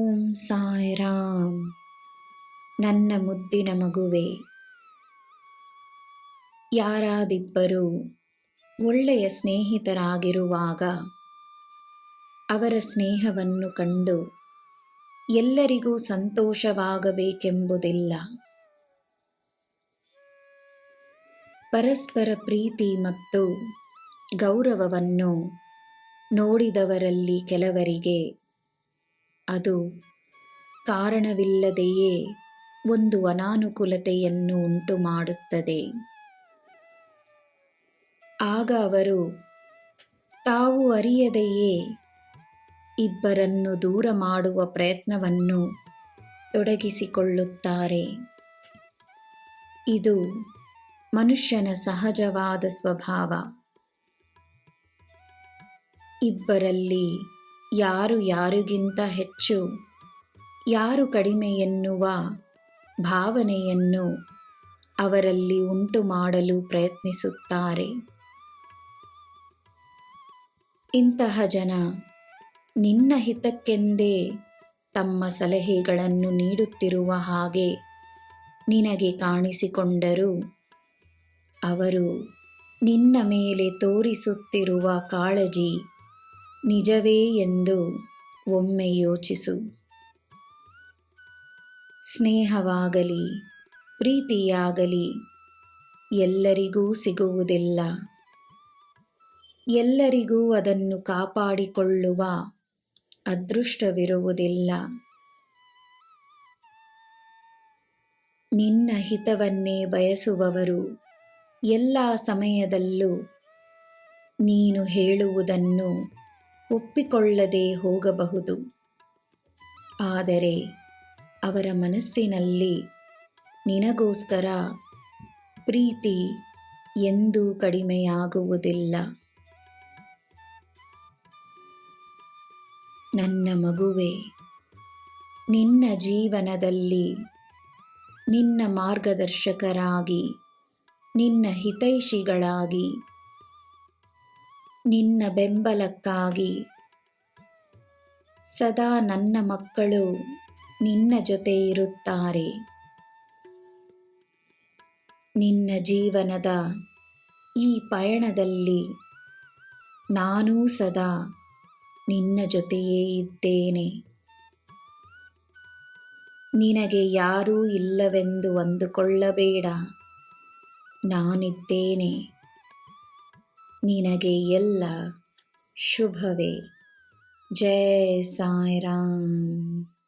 ಓಂ ಸಾಯಿರಾಮ್. ನನ್ನ ಮುದ್ದಿನ ಮಗುವೆ, ಯಾರಾದಿಬ್ಬರು ಒಳ್ಳೆಯ ಸ್ನೇಹಿತರಾಗಿರುವಾಗ ಅವರ ಸ್ನೇಹವನ್ನು ಕಂಡು ಎಲ್ಲರಿಗೂ ಸಂತೋಷವಾಗಬೇಕೆಂಬುದಿಲ್ಲ. ಪರಸ್ಪರ ಪ್ರೀತಿ ಮತ್ತು ಗೌರವವನ್ನು ನೋಡಿದವರಲ್ಲಿ ಕೆಲವರಿಗೆ ಅದು ಕಾರಣವಿಲ್ಲದೆಯೇ ಒಂದು ಅನಾನುಕೂಲತೆಯನ್ನು ಉಂಟು ಮಾಡುತ್ತದೆ. ಆಗ ಅವರು ತಾವು ಅರಿಯದೆಯೇ ಇಬ್ಬರನ್ನು ದೂರ ಮಾಡುವ ಪ್ರಯತ್ನವನ್ನು ತೊಡಗಿಸಿಕೊಳ್ಳುತ್ತಾರೆ. ಇದು ಮನುಷ್ಯನ ಸಹಜವಾದ ಸ್ವಭಾವ. ಇಬ್ಬರಲ್ಲಿ ಯಾರು ಯಾರಿಗಿಂತ ಹೆಚ್ಚು, ಯಾರು ಕಡಿಮೆ ಎನ್ನುವ ಭಾವನೆಯನ್ನು ಅವರಲ್ಲಿ ಉಂಟು ಮಾಡಲು ಪ್ರಯತ್ನಿಸುತ್ತಾರೆ. ಇಂತಹ ಜನ ನಿನ್ನ ಹಿತಕ್ಕೆಂದೇ ತಮ್ಮ ಸಲಹೆಗಳನ್ನು ನೀಡುತ್ತಿರುವ ಹಾಗೆ ನಿನಗೆ ಕಾಣಿಸಿಕೊಂಡರೂ ಅವರು ನಿನ್ನ ಮೇಲೆ ತೋರಿಸುತ್ತಿರುವ ಕಾಳಜಿ ನಿಜವೇ ಎಂದು ಒಮ್ಮೆ ಯೋಚಿಸು. ಸ್ನೇಹವಾಗಲಿ ಪ್ರೀತಿಯಾಗಲಿ ಎಲ್ಲರಿಗೂ ಸಿಗುವುದಿಲ್ಲ. ಎಲ್ಲರಿಗೂ ಅದನ್ನು ಕಾಪಾಡಿಕೊಳ್ಳುವ ಅದೃಷ್ಟವಿರುವುದಿಲ್ಲ. ನಿನ್ನ ಹಿತವನ್ನೇ ಬಯಸುವವರು ಎಲ್ಲ ಸಮಯದಲ್ಲೂ ನೀನು ಹೇಳುವುದನ್ನು ಒಪ್ಪಿಕೊಳ್ಳದೆ ಹೋಗಬಹುದು. ಆದರೆ ಅವರ ಮನಸ್ಸಿನಲ್ಲಿ ನಿನಗೋಸ್ಕರ ಪ್ರೀತಿ ಎಂದೂ ಕಡಿಮೆಯಾಗುವುದಿಲ್ಲ. ನನ್ನ ಮಗುವೆ, ನಿನ್ನ ಜೀವನದಲ್ಲಿ ನಿನ್ನ ಮಾರ್ಗದರ್ಶಕರಾಗಿ, ನಿನ್ನ ಹಿತೈಷಿಗಳಾಗಿ, ನಿನ್ನ ಬೆಂಬಲಕ್ಕಾಗಿ ಸದಾ ನನ್ನ ಮಕ್ಕಳು ನಿನ್ನ ಜೊತೆ ಇರುತ್ತಾರೆ. ನಿನ್ನ ಜೀವನದ ಈ ಪಯಣದಲ್ಲಿ ನಾನೂ ಸದಾ ನಿನ್ನ ಜೊತೆಯೇ ಇದ್ದೇನೆ. ನಿನಗೆ ಯಾರೂ ಇಲ್ಲವೆಂದು ಅಂದುಕೊಳ್ಳಬೇಡ, ನಾನಿದ್ದೇನೆ. ನಿನಗೆ ಎಲ್ಲ ಶುಭವೇ. ಜೈ ಸಾಯಿರಾಮ್.